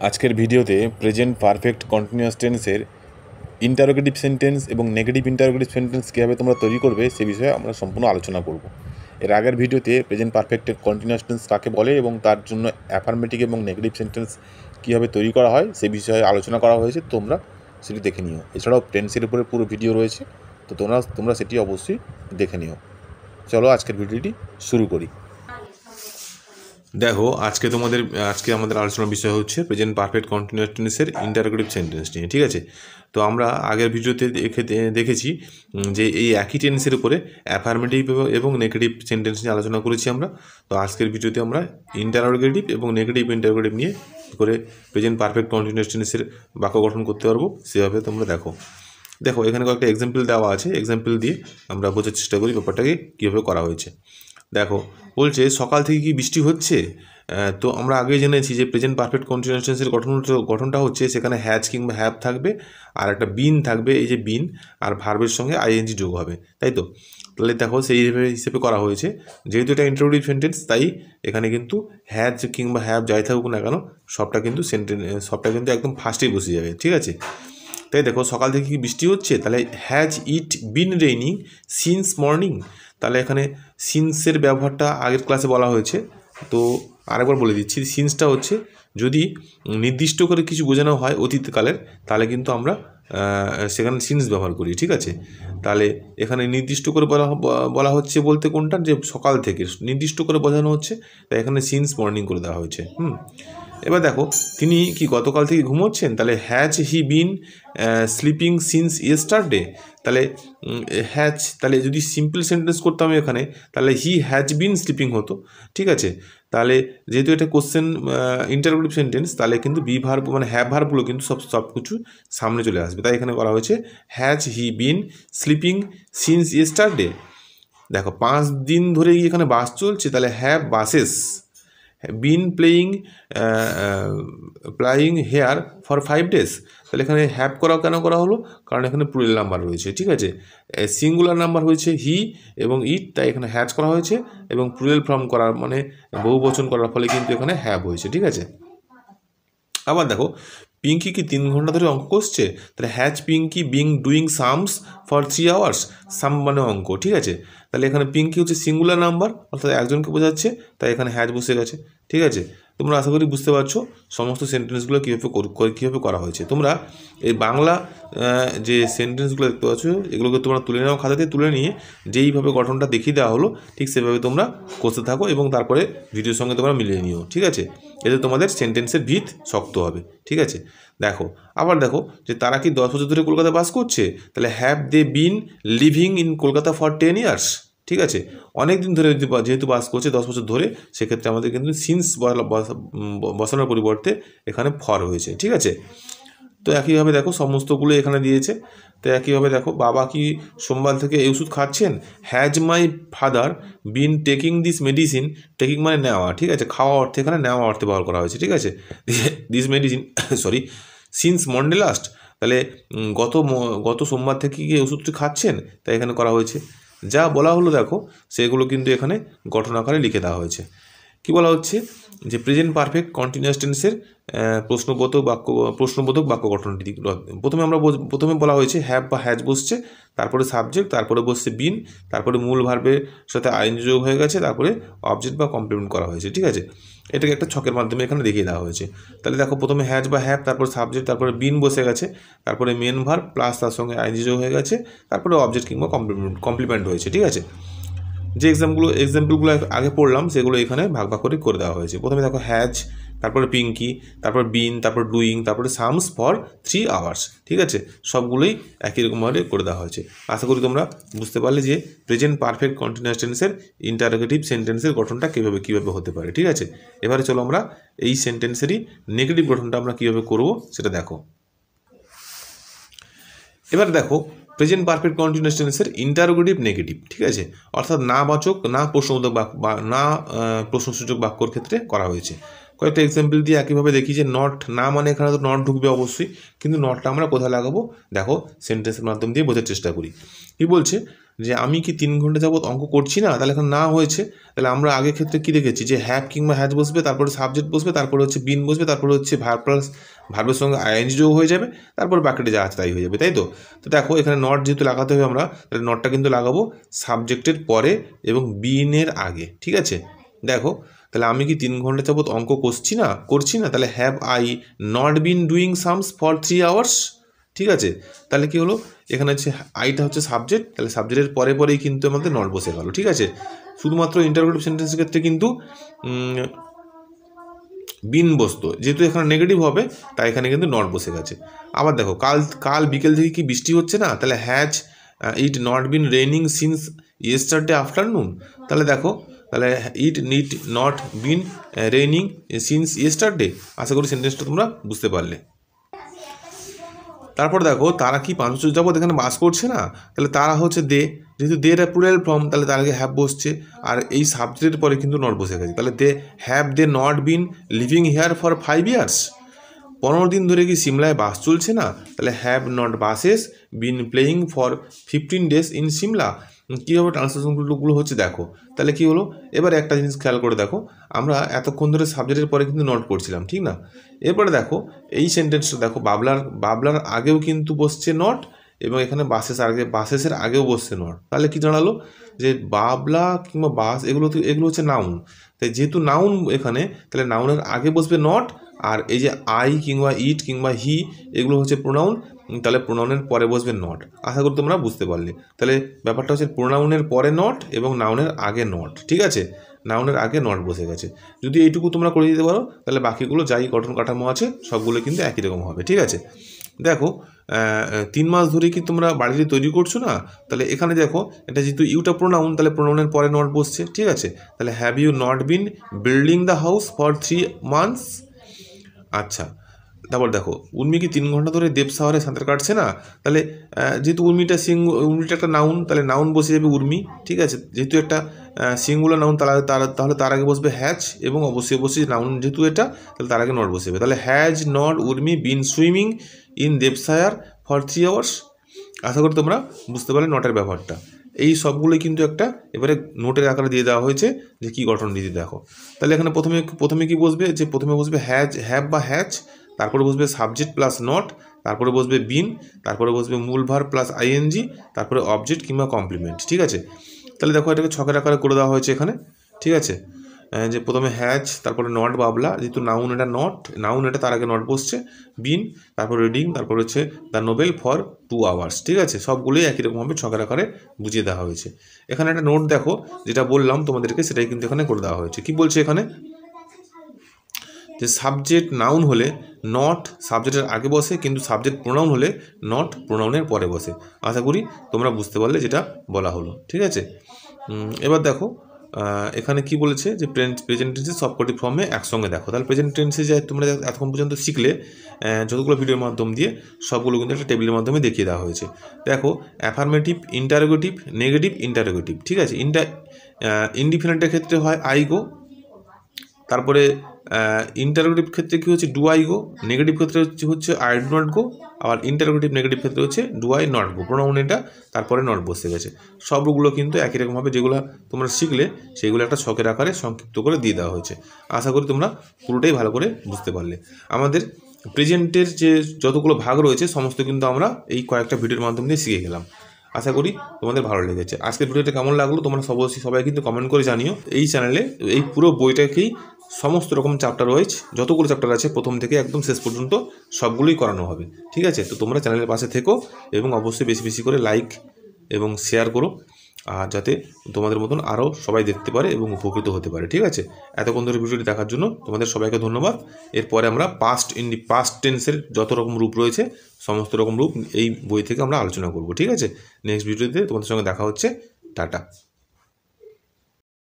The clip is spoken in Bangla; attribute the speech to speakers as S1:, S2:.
S1: আজকের ভিডিওতে প্রেজেন্ট পারফেক্ট কন্টিনিউয়াস টেন্সের ইন্টারোগেটিভ সেন্টেন্স এবং নেগেটিভ ইন্টারোগেটিভ সেন্টেন্স কীভাবে তোমরা তৈরি করবে সে বিষয়ে আমরা সম্পূর্ণ আলোচনা করব। এর আগের ভিডিওতে প্রেজেন্ট পারফেক্ট কন্টিনিউয়াস টেন্স কাকে বলে এবং তার জন্য অ্যাফার্মেটিভ এবং নেগেটিভ সেন্টেন্স কীভাবে তৈরি করা হয় সে বিষয়ে আলোচনা করা হয়েছে, তোমরা সেটি দেখে নিও। এছাড়াও টেন্সের উপরে পুরো ভিডিও রয়েছে, তো তোমরা সেটি অবশ্যই দেখে নিও। চলো আজকের ভিডিওটি শুরু করি। দেখো, আজকে আমাদের আলোচনার বিষয় হচ্ছে প্রেজেন্ট পারফেক্ট কন্টিনিউয়াস টেন্সের ইন্টারোগেটিভ সেন্টেন্স নিয়ে। ঠিক আছে, তো আমরা আগের ভিডিওতে দেখেছি যে এই একই টেন্সের উপরে অ্যাফার্মেটিভ এবং নেগেটিভ সেন্টেন্স নিয়ে আলোচনা করেছি আমরা। তো আজকের ভিডিওতে আমরা ইন্টারোগেটিভ এবং নেগেটিভ ইন্টারোগেটিভ নিয়ে করে প্রেজেন্ট পারফেক্ট কন্টিনিউয়াস টেন্সের বাক্য গঠন করতে পারবো সেভাবে তোমরা দেখো এখানে কয়েকটা এক্সাম্পল দেওয়া আছে। এক্সাম্পল দিয়ে আমরা বোঝার চেষ্টা করি ব্যাপারটাকে কীভাবে করা হয়েছে। দেখো, বলছে সকাল থেকে কি বৃষ্টি হচ্ছে। তো আমরা আগে জেনেছি যে প্রেজেন্ট পারফেক্ট কন্টিনিউয়াস টেন্সের গঠনটা হচ্ছে সেখানে হ্যাজ কিংবা হ্যাভ থাকবে আর একটা বিন থাকবে, এই যে বিন আর ভার্বের সঙ্গে আইএনজি যোগ হবে, তাই তো। তাহলে দেখো সেই হিসেবে করা হয়েছে। যেহেতু এটা ইন্টারোগেটিভ সেন্টেন্স তাই এখানে কিন্তু হ্যাজ কিংবা হ্যাভ যাই থাকুক না কেন সবটা কিন্তু একদম ফার্স্টেই বসে যাবে। ঠিক আছে, তাই দেখো সকাল থেকে কি বৃষ্টি হচ্ছে, তাহলে has it bin raining since morning. তাহলে এখানে সিন্সের ব্যবহারটা আগের ক্লাসে বলা হয়েছে, তো আরেকবার বলে দিচ্ছি। সিন্সটা হচ্ছে যদি নির্দিষ্ট করে কিছু বোঝানো হয় অতীতকালের, তাহলে কিন্তু আমরা সেখানে সিন্স ব্যবহার করি। ঠিক আছে, তাহলে এখানে নির্দিষ্ট করে বলা হচ্ছে বলতে কোনটা, যে সকাল থেকে নির্দিষ্ট করে বোঝানো হচ্ছে, তাই এখানে সিন্স মর্নিং করে দেওয়া হয়েছে। এবার দেখো, তিনি কি গতকাল থেকে ঘুমোচ্ছেন, তাহলে has he been sleeping since yesterday. তাহলে তাহলে যদি সিম্পল সেন্টেন্স করতাম এখানে, তাহলে হি হ্যাজ বিন স্লিপিং হতো। ঠিক আছে, তাহলে যেহেতু এটা কোশ্চেন ইন্টারোগেটিভ সেন্টেন্স, তাহলে কিন্তু বি ভার্ব মানে হ্যাভ ভার্বগুলো কিন্তু সব কিছু সামনে চলে আসবে। তাই এখানে করা হয়েছে has he been sleeping since yesterday. দেখো 5 দিন ধরেই এখানে বাস চলছে, তাহলে have buses been plying here for 5 days। তাহলে এখানে হ্যাভ কেন করা হলো, কারণ এখানে প্লুরাল নাম্বার রয়েছে। ঠিক আছে, সিঙ্গুলার নাম্বার হয়েছে হি এবং ইট, তাই এখানে হ্যাজ করা হয়েছে, এবং প্লুরাল ফর্ম করার মানে বহুবচন করার ফলে কিন্তু এখানে হ্যাভ হয়েছে। ঠিক আছে, আবার দেখো পিঙ্কি কি 3 ঘন্টা ধরে অঙ্ক কষছে, তাহলে has Pinky being doing sums for 3 hours। Sum মানে অঙ্ক। ঠিক আছে, তাহলে এখানে পিঙ্কি হচ্ছে সিঙ্গুলার নাম্বার, অর্থাৎ একজনকে বোঝাচ্ছে, তাই এখানে হ্যাজ বসে গেছে। ঠিক আছে, তোমরা আশা করি বুঝতে পারছো সমস্ত সেন্টেন্সগুলো কীভাবে করা হয়েছে। তোমরা এই বাংলা যে সেন্টেন্সগুলো দেখতে পাচ্ছ এগুলোকে তোমরা তুলে নাও, খাতাতে তুলে নিয়ে যেইভাবে গঠনটা দেখিয়ে দেওয়া হলো ঠিক সেভাবে তোমরা করতে থাকো এবং তারপরে ভিডিওর সঙ্গে তোমরা মিলিয়ে নিও। ঠিক আছে, এতে তোমাদের সেন্টেন্সের ভিত শক্ত হবে। ঠিক আছে, দেখো আবার দেখো যে তারা কি 10 বছর ধরে কলকাতায় বাস করছে, তাহলে have they been living in Kolkata for 10 years। ঠিক আছে, অনেক দিন ধরে যেহেতু বাস করছে 10 বছর ধরে, সেক্ষেত্রে আমাদের কিন্তু সিন্স বসানোর পরিবর্তে এখানে ফর হয়েছে। ঠিক আছে, তো একইভাবে দেখো সমস্তগুলো এখানে দিয়েছে। তো একইভাবে দেখো বাবা কি সোমবার থেকে এই ওষুধ খাচ্ছেন, has my father bin taking this medicine. Taking মানে নেওয়া। ঠিক আছে, খাওয়া অর্থে এখানে নেওয়া অর্থে ব্যবহার করা হয়েছে। ঠিক আছে, this medicine since Monday last. তাহলে গত সোমবার থেকে কি ওষুধটি খাচ্ছেন, তাই এখানে করা হয়েছে। যা বলা হলো দেখো সেগুলো কিন্তু এখানে গঠন আকারে লিখে দেওয়া হয়েছে। কি বলা হচ্ছে যে প্রেজেন্ট পারফেক্ট কন্টিনিউয়াস টেন্সের প্রশ্নবোধক বাক্য গঠনটি। প্রথমে বলা হয়েছে হ্যাভ বা হ্যাজ বসছে, তারপরে সাবজেক্ট, তারপরে বসছে বিন, তারপরে মূল ভার্বের সাথে আইএনজি যোগ হয়ে গেছে, তারপরে অবজেক্ট বা কমপ্লিমেন্ট করা হয়েছে। ঠিক আছে, এটাকে একটা ছকের মাধ্যমে এখানে দেখিয়ে দেওয়া হয়েছে। তাহলে দেখো প্রথমে হ্যাজ বা হ্যাভ, তারপর সাবজেক্ট, তারপরে বিন বসে গেছে, তারপরে মেন ভার্ব প্লাস তার সঙ্গে আইএনজি যোগ হয়ে গেছে, তারপরে অবজেক্ট কিংবা কমপ্লিমেন্ট হয়েছে। ঠিক আছে, যে এক্সাম্পলগুলো আগে পড়লাম সেগুলো এখানে ভাগ করে দেওয়া হয়েছে। প্রথমে দেখো হ্যাজ, তারপরে পিঙ্কি, তারপর বিন, তারপর ডুইং, তারপরে সামস ফর 3 hours। ঠিক আছে, সবগুলোই একই রকমভাবে করে দেওয়া হয়েছে। আশা করি তোমরা বুঝতে পারলে যে প্রেজেন্ট পারফেক্ট কন্টিনিউয়াস টেন্সের ইন্টারোগেটিভ সেন্টেন্সের গঠনটা কীভাবে হতে পারে। ঠিক আছে, এবারে চলো আমরা এই সেন্টেন্সেরই নেগেটিভ গঠনটা আমরা কীভাবে করবো সেটা দেখো। এবার দেখো প্রেজেন্ট পারফেক্ট কন্টিনিউয়াস টেন্সের ইন্টারোগেটিভ নেগেটিভ। ঠিক আছে, অর্থাৎ না বাচক না প্রশ্নবোধক বাক্য বা না প্রশ্নসূচক বাক্যর ক্ষেত্রে করা হয়েছে। কয়েকটা এক্সাম্পল দিয়ে একইভাবে দেখি যে নট না মানে এখানে তো নট ঢুকবে অবশ্যই, কিন্তু নটটা আমরা কোথায় লাগাবো দেখো সেন্টেন্সের মাধ্যম দিয়ে বোঝার চেষ্টা করি। কি বলছে, যে আমি কি 3 ঘন্টা যাবত অঙ্ক করছি না, তাহলে এখানে না হয়েছে। তাহলে আমরা আগের ক্ষেত্রে কি দেখেছি যে হ্যাভ কিংবা হ্যাজ বসবে, তারপরে সাবজেক্ট বসবে, তারপরে হচ্ছে বিন বসবে, তারপরে হচ্ছে ভার্ব প্লাস ভার্বের সঙ্গে আইএনজি যোগ হয়ে যাবে, তারপর বাকিটা যা আছে তাই হয়ে যাবে, তাই তো। তো দেখো এখানে নট যেহেতু লাগাতে হবে আমরা, তাহলে নটটা কিন্তু লাগাবো সাবজেক্টের পরে এবং বিনের আগে, ঠিক আছে। দেখো তাহলে আমি কি 3 ঘন্টা যাবত অঙ্ক করছি না, তাহলে have I not been doing sums for 3 hours, ঠিক আছে। তাহলে কি হলো, এখানে হচ্ছে আইটা হচ্ছে সাবজেক্ট, তাহলে সাবজেক্টের পরেই কিন্তু আমাদের নট বসে গেল, ঠিক আছে। শুধুমাত্র ইন্টারোগেটিভ সেন্টেন্সের ক্ষেত্রে কিন্তু বিন বসতো, যেহেতু এখানে নেগেটিভ হবে তাই এখানে কিন্তু নট বসে গেছে। আবার দেখো কাল বিকেল থেকে কি বৃষ্টি হচ্ছে না, তাহলে has it not been raining since yesterday afternoon. তাহলে দেখো তাহলে it need not been raining since yesterday. আশা করি সেন্টেন্সটা তোমরা বুঝতে পারলে। তারপর দেখো তারা কি 5 বছর যাবত এখানে বাস করছে না, তাহলে তারা হচ্ছে দে, যেহেতু দে এর প্লুরাল ফর্ম, তাহলে তার আগে হ্যাভ বসছে, আর এই সাবজেক্টের পরে কিন্তু নট বসে গেছে, তাহলে they not been living here for 5 years. 15 দিন ধরে কি সিমলায় বাস চলছে না, তাহলে have not buses been playing for 15 days in Simla. কীভাবে ট্রান্সলেশনগুলো হচ্ছে দেখো, তাহলে কি হলো, এবারে একটা জিনিস খেয়াল করে দেখো, আমরা এতক্ষণ ধরে সাবজেক্টের পরে কিন্তু নট করছিলাম, ঠিক না। এরপরে দেখো এই সেন্টেন্সটা দেখো, বাবলার আগেও কিন্তু বসছে নট, এবং এখানে বাসেসের আগেও বসছে নট। তাহলে কি জানালো যে বাবলা কিংবা বাস এগুলো হচ্ছে নাউন, তাই যেহেতু নাউন এখানে, তাহলে নাউনের আগে বসবে নট, আর এই যে আই কিংবা ইট কিংবা হি এগুলো হচ্ছে প্রোনাউন, তাহলে প্রোনাউনের পরে বসবে নট। আশা করি তোমরা বুঝতে পারলে। তাহলে ব্যাপারটা হচ্ছে প্রোনাউনের পরে নট এবং নাউনের আগে নট, ঠিক আছে। নাউনের আগে নট বসে গেছে। যদি এইটুকু তোমরা করে দিতে পারো, তাহলে বাকিগুলো যাই গঠন কাঠামো আছে সবগুলো কিন্তু একই রকম হবে, ঠিক আছে। দেখো 3 মাস ধরে কি তোমরা বাড়িটি তৈরি করছো না, তাহলে এখানে দেখো এটা যেহেতু ইউটা প্রোনাউন, তাহলে প্রোনাউনের পরে নট বসছে, ঠিক আছে। তাহলে have you not been building the house for 3 months. আচ্ছা, তারপর দেখো উর্মি কি 3 ঘন্টা ধরে দেবসাগরে সাঁতার কাটছে না, তাহলে যেহেতু উর্মিটা একটা নাউন, তাহলে নাউন বসে যাবে উর্মি, ঠিক আছে। যেহেতু একটা সিঙ্গুলার নাউন, তাহলে তার আগে বসবে হ্যাজ, এবং অবশ্যই নাউন যেহেতু এটা, তাহলে তার আগে নট বসে যাবে। তাহলে has not Urmi been swimming in দেবসায়ার ফর 3 আওয়ার্স। আশা করি তোমরা বুঝতে পারলে নটের ব্যবহারটা। এই সবগুলোই কিন্তু একটা এবারে নোটের আকারে দিয়ে দেওয়া হয়েছে যে কী গঠন দিতে দেখো। তাহলে এখানে প্রথমে কি বসবে, যে প্রথমে বসবে হ্যাভ বা হ্যাজ, তারপরে বসবে সাবজেক্ট প্লাস নট, তারপরে বসবে বিন, তারপরে বসবে মূল ভার্ব প্লাস আইএনজি, তারপরে অবজেক্ট কিংবা কমপ্লিমেন্ট, ঠিক আছে। তাহলে দেখো এটাকে ছকের আকারে করে দেওয়া হয়েছে এখানে, ঠিক আছে। যে প্রথমে হ্যাজ, তারপরে নট বাবলা, যেহেতু নাউন এটা তার আগে নট বসছে, বিন, তারপর রিডিং, তারপর হচ্ছে দ্য নোবেল ফর 2 আওয়ার্স, ঠিক আছে। সবগুলোই একই রকমভাবে ছকের আকারে বুঝিয়ে দেওয়া হয়েছে। এখানে একটা নোট দেখো, যেটা বললাম তোমাদেরকে সেটাই কিন্তু এখানে করে দেওয়া হয়েছে। কি বলছে এখানে, যে সাবজেক্ট নাউন হলে নট সাবজেক্টের আগে বসে, কিন্তু সাবজেক্ট প্রোনাউন হলে নট প্রোনাউনের পরে বসে। আশা করি তোমরা বুঝতে পারলে যেটা বলা হলো, ঠিক আছে। এবার দেখো এখানে কি বলেছে, যে প্রেজেন্ট টেন্সে সবকটি ফর্মে একসঙ্গে দেখো। তাহলে প্রেজেন্ট টেন্সে যে তোমরা এতক্ষণ পর্যন্ত শিখলে, যতগুলো ভিডিওর মাধ্যম দিয়ে সবগুলো কিন্তু একটা টেবিলের মাধ্যমে দেখিয়ে দেওয়া হয়েছে। দেখো অ্যাফার্মেটিভ, ইন্টারোগেটিভ, নেগেটিভ, ইন্টারোগেটিভ, ঠিক আছে। ইনডিফিনিটের ক্ষেত্রে হয় আই গো, তারপরে ইন্টারোগেটিভ ক্ষেত্রে কী হচ্ছে ডু আই গো, নেগেটিভ ক্ষেত্রে হচ্ছে আই ডু নট গো, আবার ইন্টারোগেটিভ নেগেটিভ ক্ষেত্রে হচ্ছে do I not go, pronoun এটা তারপরে নট বসে গেছে। সবগুলো কিন্তু একই রকমভাবে যেগুলো তোমরা শিখলে সেগুলো একটা ছকের আকারে সংক্ষিপ্ত করে দিয়ে দেওয়া হয়েছে। আশা করি তোমরা পুরোটাই ভালো করে বুঝতে পারলে। আমাদের প্রেজেন্টের যে যতগুলো ভাগ রয়েছে সমস্ত কিন্তু আমরা এই কয়েকটা ভিডিওর মাধ্যমে দিয়ে শিখে গেলাম। আশা করি তোমাদের ভালো লেগেছে। আজকের ভিডিওটা কেমন লাগলো তোমরা সবাই কিন্তু কমেন্ট করে জানিও। এই চ্যানেলে এই পুরো বইটাকেই সমস্ত রকম চ্যাপ্টার ওয়াইজ যতগুলো চ্যাপ্টার আছে প্রথম থেকে একদম শেষ পর্যন্ত সবগুলোই করানো হবে, ঠিক আছে। তো তোমরা চ্যানেলের পাশে থেকো এবং অবশ্যই বেশি বেশি করে লাইক এবং শেয়ার করো, আর যাতে তোমাদের মতন আরও সবাই দেখতে পারে এবং উপকৃত হতে পারে, ঠিক আছে। এতক্ষণ ধরে ভিডিওটি দেখার জন্য তোমাদের সবাইকে ধন্যবাদ। এরপরে আমরা পাস্ট টেন্সের যত রকম রূপ রয়েছে সমস্ত রকম রূপ এই বই থেকে আমরা আলোচনা করব, ঠিক আছে। নেক্সট ভিডিওতে তোমাদের সঙ্গে দেখা হচ্ছে। টাটা।